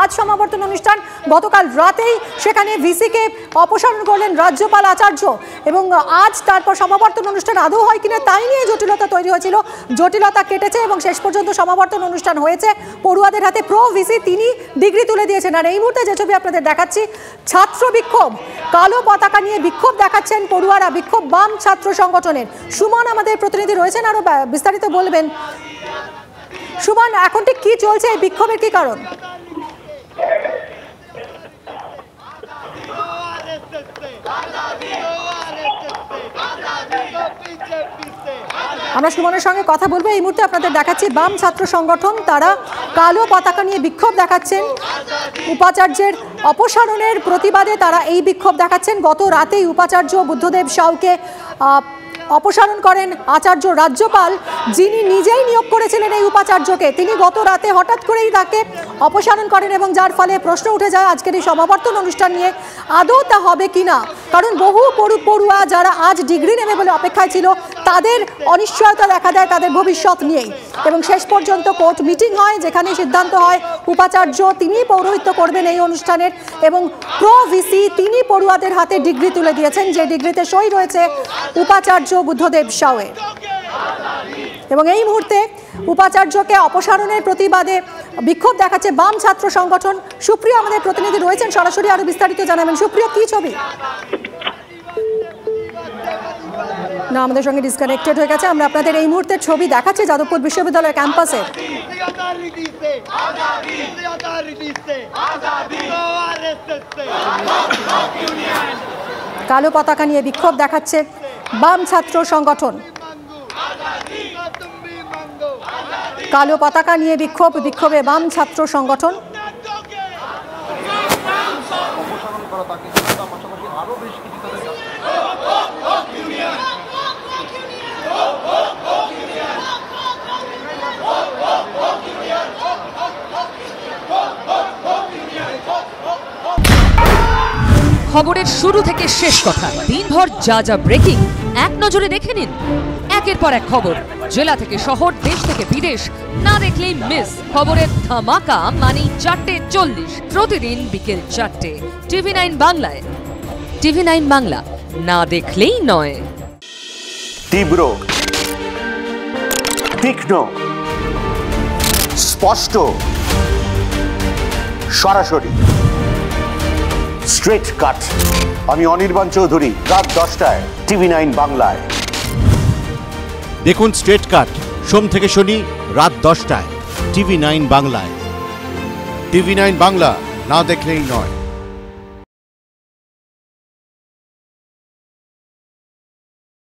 আজ সমাবর্তন অনুষ্ঠান, গতকাল রাতেই সেখানে ভিসিকে অপসারণ করলেন রাজ্যপাল আচার্য এবং আজ তারপর সমাবর্তন অনুষ্ঠান আদৌ হয় কিনা তাই নিয়ে জটিলতা তৈরি হয়েছিল। জটিলতা কেটেছে এবং শেষ পর্যন্ত সমাবর্তন অনুষ্ঠান হয়েছে। পড়ুয়াদের হাতে প্রো ভিসি তিনি ডিগ্রি তুলে দিয়েছেন। আর এই মুহূর্তে যে ছবি আপনাদের দেখাচ্ছি, ছাত্র বিক্ষোভ, কালো পতাকা নিয়ে বিক্ষোভ দেখাচ্ছেন পড়ুয়ারা, বিক্ষোভ বাম ছাত্র সংগঠনের। সুমন আমাদের প্রতিনিধি রয়েছেন, আরো বিস্তারিত বলবেন। সুমন, এখন ঠিক কি চলছে, এই বিক্ষোভের কি কারণ? আমরা সুমনের সঙ্গে কথা বলবো। এই মুহূর্তে আপনাদের দেখাচ্ছি বাম ছাত্র সংগঠন, তারা কালো পতাকা নিয়ে বিক্ষোভ দেখাচ্ছেন। উপাচার্যের অপসারণের প্রতিবাদে তারা এই বিক্ষোভ দেখাচ্ছেন। গত রাতেই উপাচার্য বুদ্ধদেব সাউকে অপসারণ করেন আচার্য রাজ্যপাল, যিনি নিজেই নিয়োগ করেছিলেন এই উপাচার্যকে। তিনি গত রাতে হঠাৎ করেই তাকে অপসারণ করেন এবং যার ফলে প্রশ্ন উঠে যায় আজকের এই সমাবর্তন অনুষ্ঠান নিয়ে আদৌ তা হবে কিনা। কারণ বহু পড়ুয়া যারা আজ ডিগ্রি নেবে বলে অপেক্ষায় ছিল, তাদের অনিশ্চয়তা দেখা দেয় তাদের ভবিষ্যৎ নিয়েই। এবং শেষ পর্যন্ত কোর্ট মিটিং হয়, যেখানে সিদ্ধান্ত হয় উপাচার্য তিনি পৌরোহিত্য করবেন এই অনুষ্ঠানের এবং প্রো ভিসি তিনি পড়ুয়াদের হাতে ডিগ্রি তুলে দিয়েছেন, যে ডিগ্রিতে সই রয়েছে উপাচার্য বুদ্ধদেব সাউয়ের। এবং এই মুহূর্তে উপাচার্যকে অপসারণের প্রতিবাদে বিক্ষোভ দেখাচ্ছে বাম ছাত্র সংগঠন। সুপ্রিয় আমাদের প্রতিনিধি রয়েছেন, সরাসরি আরো বিস্তারিত জানাবেন। সুপ্রিয়, কি ছবি? না, আমাদের সঙ্গে ডিসকানেক্টেড হয়ে গেছে। আমরা আপনাদের এই মুহূর্তের ছবি দেখাচ্ছি যাদবপুর বিশ্ববিদ্যালয় ক্যাম্পাসে। কালো পতাকা নিয়ে বিক্ষোভ দেখাচ্ছে বাম ছাত্র সংগঠন। কালো পতাকা নিয়ে বিক্ষোভে বাম ছাত্র সংগঠন। খবরের শুরু থেকে শেষ কথা, দিনভর যা যা ব্রেকিং এক নজরে দেখে নিন। একের পর এক খবর, জেলা থেকে শহর, দেশ থেকে বিদেশ, না দেখলেই মিস। খবরের ধামাকা মানেই 4:40, প্রতিদিন বিকেল 4টে, TV9 বাংলায়। TV9 বাংলা, না দেখলেই নয়। তীব্র, তীক্ষ্ণ, স্পষ্ট, সরাসরি, স্ট্রেট কাট। আমি অনির্বাণ চৌধুরী, রাত 10টায় TV9 বাংলায়। দেখুন স্ট্রেট কাট সোম থেকে শনি রাত 10টায় TV9 বাংলায়। TV9 বাংলা, না দেখলেই নয়।